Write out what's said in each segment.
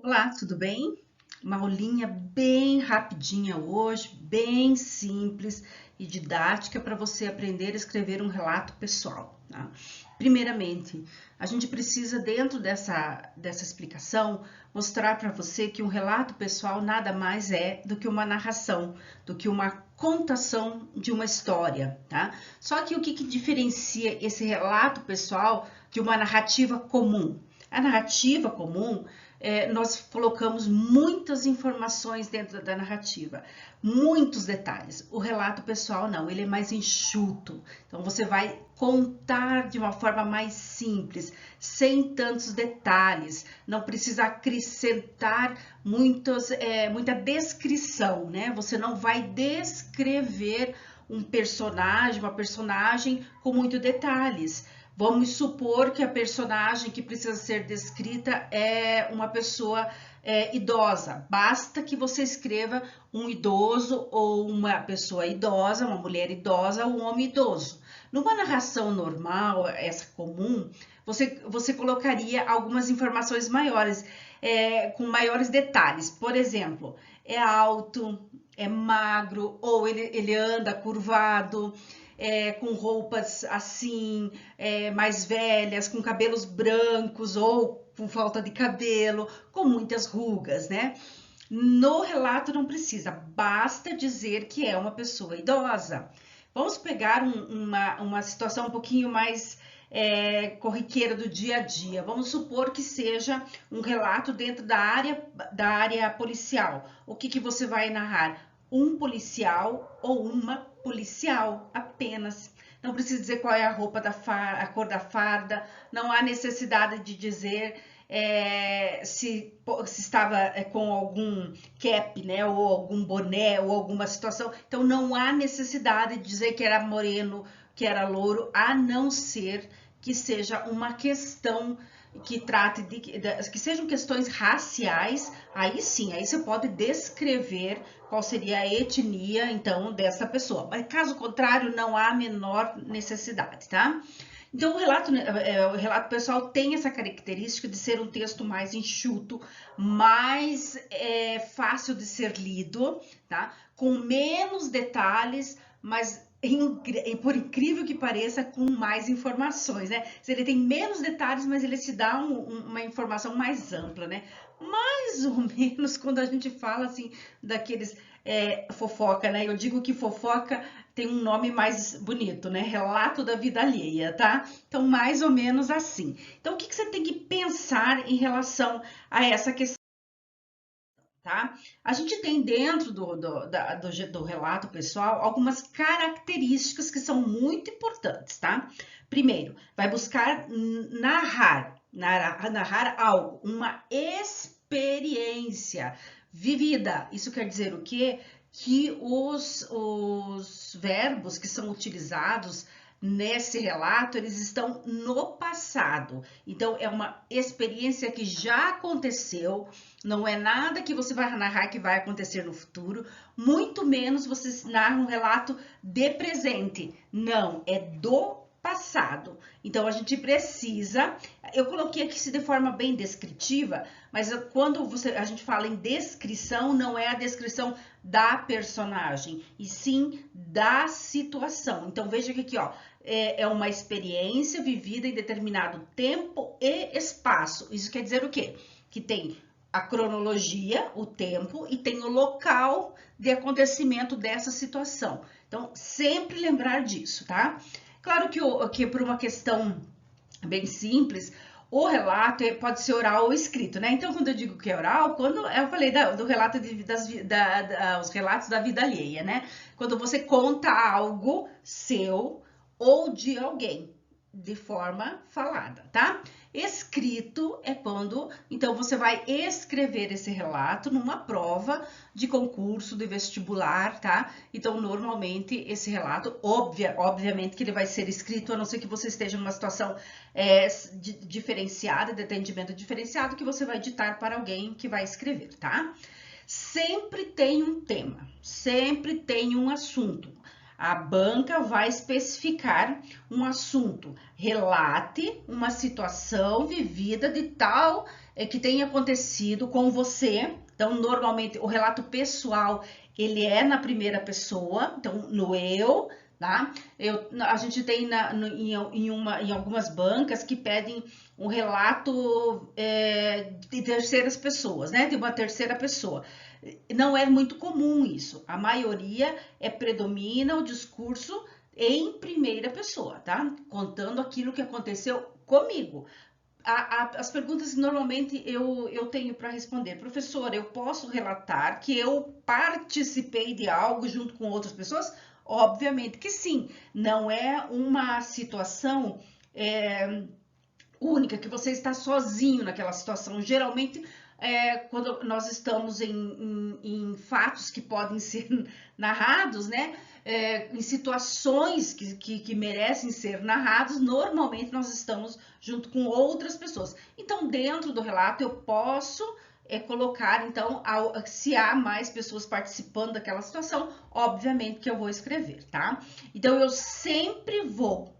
Olá, tudo bem? Uma aulinha bem rapidinha hoje, bem simples e didática para você aprender a escrever um relato pessoal, tá? Primeiramente, a gente precisa, dentro dessa explicação, mostrar para você que um relato pessoal nada mais é do que uma narração, do que uma contação de uma história, tá? Só que o que diferencia esse relato pessoal de uma narrativa comum? A narrativa comum nós colocamos muitas informações dentro da narrativa, muitos detalhes. O relato pessoal não, ele é mais enxuto. Então você vai contar de uma forma mais simples, sem tantos detalhes. Não precisa acrescentar muita descrição, né? Você não vai descrever um personagem, uma personagem com muitos detalhes. Vamos supor que a personagem que precisa ser descrita é uma pessoa idosa. Basta que você escreva um idoso ou uma pessoa idosa, uma mulher idosa ou um homem idoso. Numa narração normal, essa comum, você colocaria algumas informações maiores, com maiores detalhes. Por exemplo, é alto, é magro, ou ele anda curvado, com roupas assim, mais velhas, com cabelos brancos ou com falta de cabelo, com muitas rugas, né? No relato não precisa, basta dizer que é uma pessoa idosa. Vamos pegar uma situação um pouquinho mais corriqueira do dia a dia. Vamos supor que seja um relato dentro da área policial. O que você vai narrar? Um policial ou uma policial apenas. Não precisa dizer qual é a roupa a cor da farda, não há necessidade de dizer se estava com algum cap, né, ou algum boné, ou alguma situação. Então, não há necessidade de dizer que era moreno, que era louro, a não ser que seja uma questão que trate que sejam questões raciais. Aí sim, aí você pode descrever qual seria a etnia, então, dessa pessoa. Mas caso contrário, não há a menor necessidade, tá? Então, o relato pessoal tem essa característica de ser um texto mais enxuto, mais fácil de ser lido, tá? Com menos detalhes, mas por incrível que pareça, com mais informações, né? Ele tem menos detalhes, mas ele se dá uma informação mais ampla, né? Mais ou menos quando a gente fala assim daqueles fofoca, né? Eu digo que fofoca tem um nome mais bonito, né? Relato da vida alheia, tá? Então, mais ou menos assim. Então, o que você tem que pensar em relação a essa questão? Tá? A gente tem dentro do relato pessoal algumas características que são muito importantes, tá? Primeiro, vai buscar narrar algo, uma experiência vivida. Isso quer dizer o quê? Que os verbos que são utilizados nesse relato, eles estão no passado. Então, é uma experiência que já aconteceu, não é nada que você vai narrar que vai acontecer no futuro, muito menos você narra um relato de presente. Não, é do passado. Então a gente precisa, eu coloquei aqui de forma bem descritiva, mas quando a gente fala em descrição, não é a descrição da personagem, e sim da situação. Então veja que aqui, ó, é uma experiência vivida em determinado tempo e espaço. Isso quer dizer o quê? Que tem a cronologia, o tempo, e tem o local de acontecimento dessa situação. Então, sempre lembrar disso, tá? Claro que por uma questão bem simples, o relato pode ser oral ou escrito, né? Então, quando eu digo que é oral, quando eu falei do relato os relatos da vida alheia, né? Quando você conta algo seu ou de alguém de forma falada, tá? Escrito é quando, então, você vai escrever esse relato numa prova de concurso, de vestibular, tá? Então, normalmente, esse relato, obviamente que ele vai ser escrito, a não ser que você esteja numa situação diferenciada, de atendimento diferenciado, que você vai ditar para alguém que vai escrever, tá? Sempre tem um tema, sempre tem um assunto. A banca vai especificar um assunto. Relate uma situação vivida de tal que tenha acontecido com você. Então, normalmente, o relato pessoal, ele é na primeira pessoa, então, no eu, tá? A gente tem em algumas bancas que pedem um relato de terceiras pessoas, né? De uma terceira pessoa. Não é muito comum isso. A maioria predomina o discurso em primeira pessoa, tá? Contando aquilo que aconteceu comigo. As perguntas que normalmente eu tenho para responder. Professora, eu posso relatar que eu participei de algo junto com outras pessoas? Obviamente que sim. Não é uma situação única, que você está sozinho naquela situação. Geralmente, quando nós estamos em fatos que podem ser narrados, né? Em situações que merecem ser narrados, normalmente nós estamos junto com outras pessoas. Então, dentro do relato, eu posso colocar, então, se há mais pessoas participando daquela situação, obviamente que eu vou escrever, tá? Então, eu sempre vou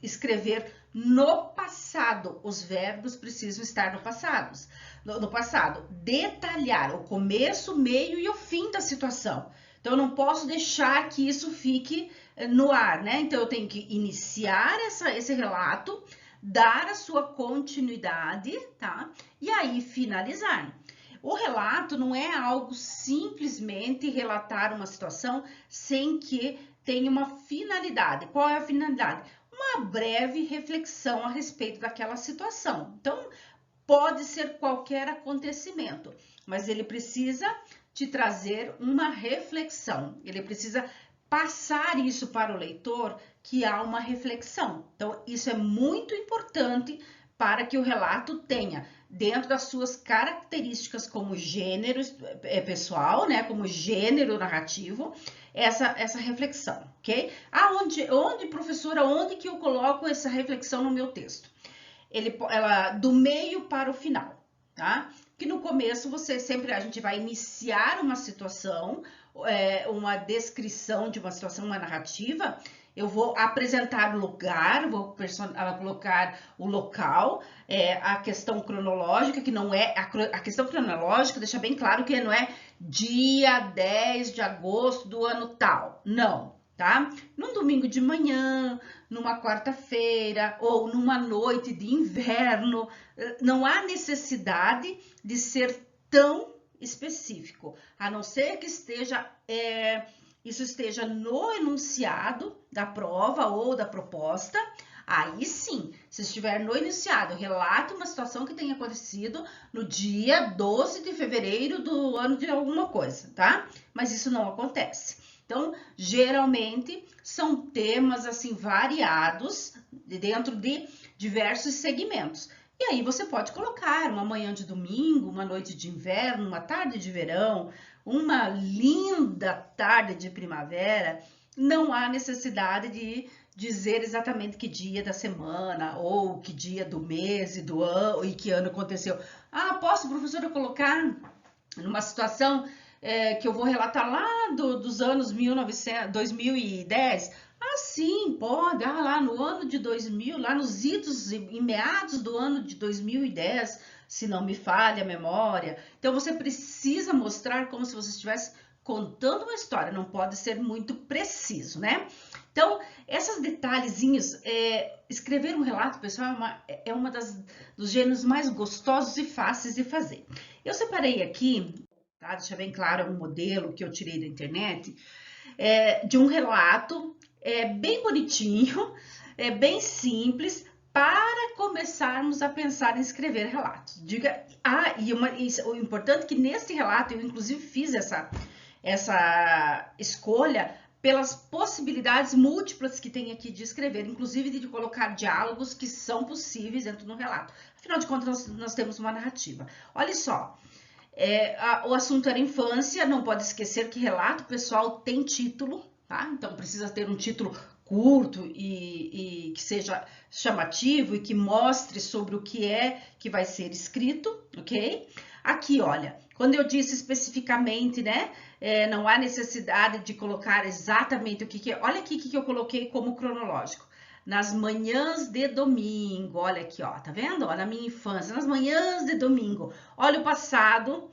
escrever no passado. Os verbos precisam estar no passado. No passado, detalhar o começo, meio e o fim da situação. Então, eu não posso deixar que isso fique no ar, né? Então, eu tenho que iniciar esse relato, dar a sua continuidade, tá? E aí, finalizar. O relato não é algo simplesmente relatar uma situação sem que tenha uma finalidade. Qual é a finalidade? Uma breve reflexão a respeito daquela situação. Então, pode ser qualquer acontecimento, mas ele precisa te trazer uma reflexão. Ele precisa passar isso para o leitor, que há uma reflexão. Então, isso é muito importante para que o relato tenha, dentro das suas características como gênero pessoal, né, como gênero narrativo, essa reflexão, ok? Professora, onde que eu coloco essa reflexão no meu texto? Ela do meio para o final, tá? Que no começo a gente vai iniciar uma situação, uma descrição de uma situação, uma narrativa. Eu vou apresentar o lugar, vou colocar o local, a questão cronológica, que não é a questão cronológica, deixa bem claro que não é dia 10 de agosto do ano tal, não, tá? Num domingo de manhã, numa quarta-feira ou numa noite de inverno, não há necessidade de ser tão específico, a não ser que isso esteja no enunciado da prova ou da proposta. Aí sim, se estiver no enunciado, relata uma situação que tenha acontecido no dia 12 de fevereiro do ano de alguma coisa, tá? Mas isso não acontece. Então, geralmente, são temas assim variados dentro de diversos segmentos. E aí você pode colocar uma manhã de domingo, uma noite de inverno, uma tarde de verão, uma linda tarde de primavera. Não há necessidade de dizer exatamente que dia da semana ou que dia do mês e do ano e que ano aconteceu. Ah, posso, professora, colocar numa situação que eu vou relatar lá dos anos 2010? Ah, sim, pode. Ah, lá no ano de 2000, lá nos idos e meados do ano de 2010, se não me falha a memória. Então, você precisa mostrar como se você estivesse contando uma história, não pode ser muito preciso, né? Então, esses detalhezinhos, escrever um relato, pessoal, é uma dos gêneros mais gostosos e fáceis de fazer. Eu separei aqui, tá? Deixa bem claro, é um modelo que eu tirei da internet, de um relato bem bonitinho, bem simples, para começarmos a pensar em escrever relatos. O importante é que nesse relato, eu inclusive fiz essa escolha pelas possibilidades múltiplas que tem aqui de escrever, inclusive de colocar diálogos que são possíveis dentro do relato. Afinal de contas, nós temos uma narrativa. Olha só, o assunto era infância, não pode esquecer que relato pessoal tem título, tá? Então precisa ter um título curto e que seja chamativo e que mostre sobre o que é que vai ser escrito, ok? Aqui, olha, Quando eu disse especificamente, né, não há necessidade de colocar exatamente o que é. Olha aqui o que eu coloquei como cronológico. Nas manhãs de domingo, olha aqui, ó, tá vendo? Ó, na minha infância, nas manhãs de domingo. Olha o passado,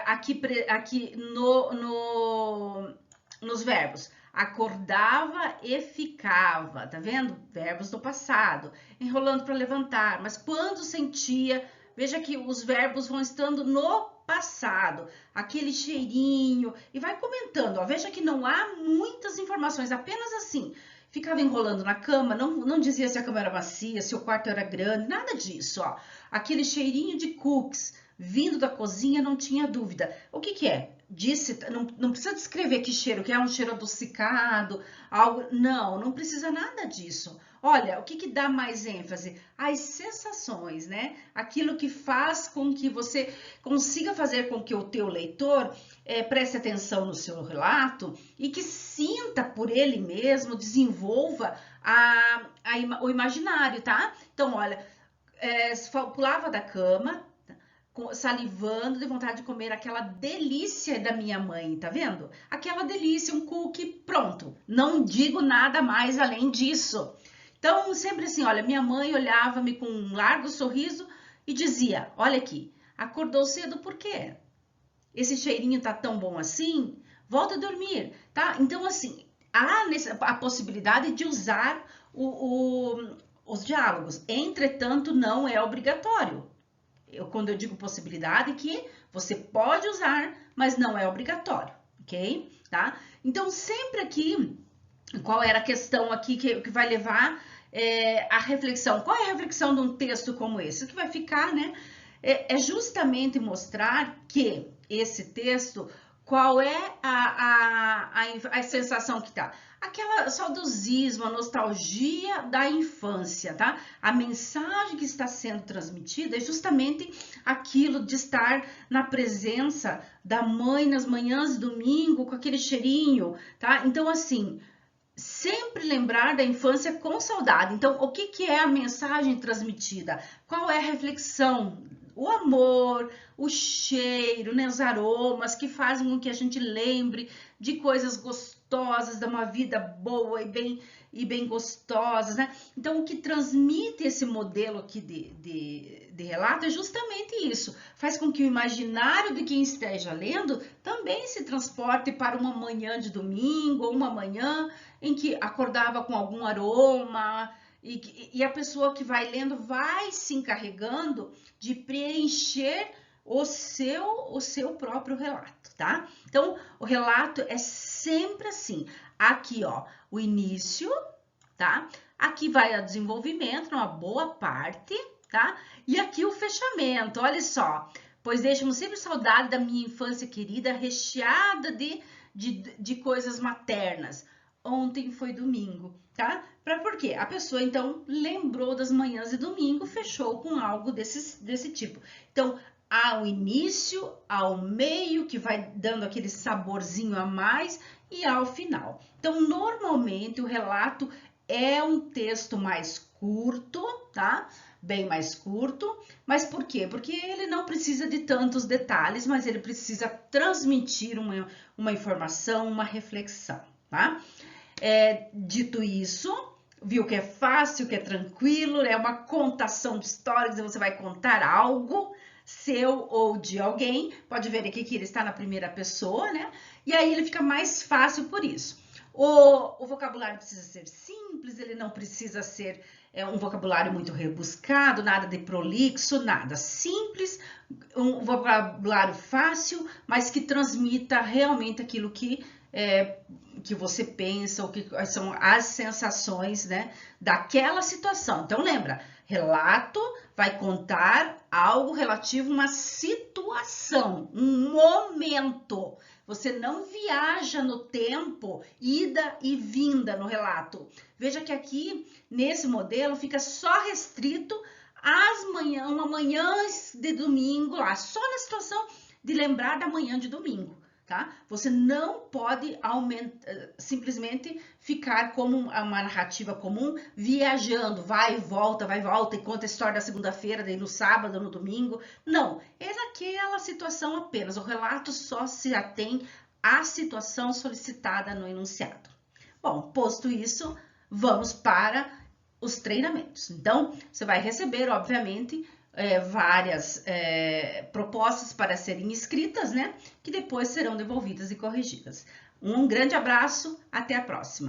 aqui nos verbos. Acordava e ficava, tá vendo? Verbos do passado. Enrolando para levantar, mas quando sentia, veja que os verbos vão estando no passado, aquele cheirinho, e vai comentando, ó, veja que não há muitas informações, apenas assim, ficava enrolando na cama, não dizia se a cama era macia, se o quarto era grande, nada disso, ó. Aquele cheirinho de cookies vindo da cozinha, não tinha dúvida. O que que é? Disse, não precisa descrever que cheiro, que é um cheiro adocicado, algo, não precisa nada disso. Olha, o que que dá mais ênfase? As sensações, né? Aquilo que faz com que você consiga fazer com que o teu leitor preste atenção no seu relato e que sinta por ele mesmo, desenvolva o imaginário, tá? Então, olha, pulava da cama, salivando, de vontade de comer aquela delícia da minha mãe, tá vendo? Aquela delícia, um cookie, pronto. Não digo nada mais além disso. Então, sempre assim, olha, minha mãe olhava-me com um largo sorriso e dizia, olha aqui, acordou cedo por quê? Esse cheirinho tá tão bom assim? Volta a dormir, tá? Então, assim, há a possibilidade de usar os diálogos. Entretanto, não é obrigatório. Quando eu digo possibilidade, que você pode usar, mas não é obrigatório, ok? Tá? Então, sempre aqui, qual era a questão aqui que vai levar a reflexão? Qual é a reflexão de um texto como esse? O que vai ficar, né? É justamente mostrar que esse texto, qual é a sensação que tá? Aquela saudosismo, a nostalgia da infância, tá? A mensagem que está sendo transmitida é justamente aquilo de estar na presença da mãe nas manhãs de domingo, com aquele cheirinho, tá? Então, assim, sempre lembrar da infância com saudade. Então, o que é a mensagem transmitida? Qual é a reflexão? O amor, o cheiro, né, os aromas que fazem com que a gente lembre de coisas gostosas, de uma vida boa e bem gostosas, né? Então, o que transmite esse modelo aqui de relato é justamente isso. Faz com que o imaginário de quem esteja lendo também se transporte para uma manhã de domingo, ou uma manhã em que acordava com algum aroma, e a pessoa que vai lendo vai se encarregando de preencher o seu próprio relato, tá? Então, o relato é sempre assim. Aqui, ó, o início, tá? Aqui vai o desenvolvimento, uma boa parte, tá? E aqui o fechamento, olha só. Pois deixo-me sempre saudade da minha infância querida, recheada de coisas maternas. Ontem foi domingo, tá? Por quê? A pessoa, então, lembrou das manhãs de domingo, fechou com algo desse tipo. Então, ao início, ao meio, que vai dando aquele saborzinho a mais, e ao final. Então, normalmente, o relato é um texto mais curto, tá? Bem mais curto. Mas por quê? Porque ele não precisa de tantos detalhes, mas ele precisa transmitir uma informação, uma reflexão, tá? Dito isso, viu que é fácil, que é tranquilo, é uma contação de histórias, você vai contar algo seu ou de alguém, pode ver aqui que ele está na primeira pessoa, né? E aí ele fica mais fácil por isso. O vocabulário precisa ser simples, ele não precisa ser um vocabulário muito rebuscado, nada de prolixo, nada. Simples, um vocabulário fácil, mas que transmita realmente aquilo que você pensa, ou que são as sensações, né, daquela situação. Então, lembra, relato vai contar algo relativo a uma situação, um momento. Você não viaja no tempo, ida e vinda no relato. Veja que aqui, nesse modelo, fica só restrito uma manhã de domingo, lá, só na situação de lembrar da manhã de domingo. Tá? Você não pode simplesmente ficar como uma narrativa comum, viajando, vai e volta, e conta a história da segunda-feira, daí no sábado, no domingo. Não, é naquela a situação apenas, o relato só se atém à situação solicitada no enunciado. Bom, posto isso, vamos para os treinamentos. Então, você vai receber, obviamente, várias propostas para serem escritas, né? Que depois serão devolvidas e corrigidas. Um grande abraço, até a próxima!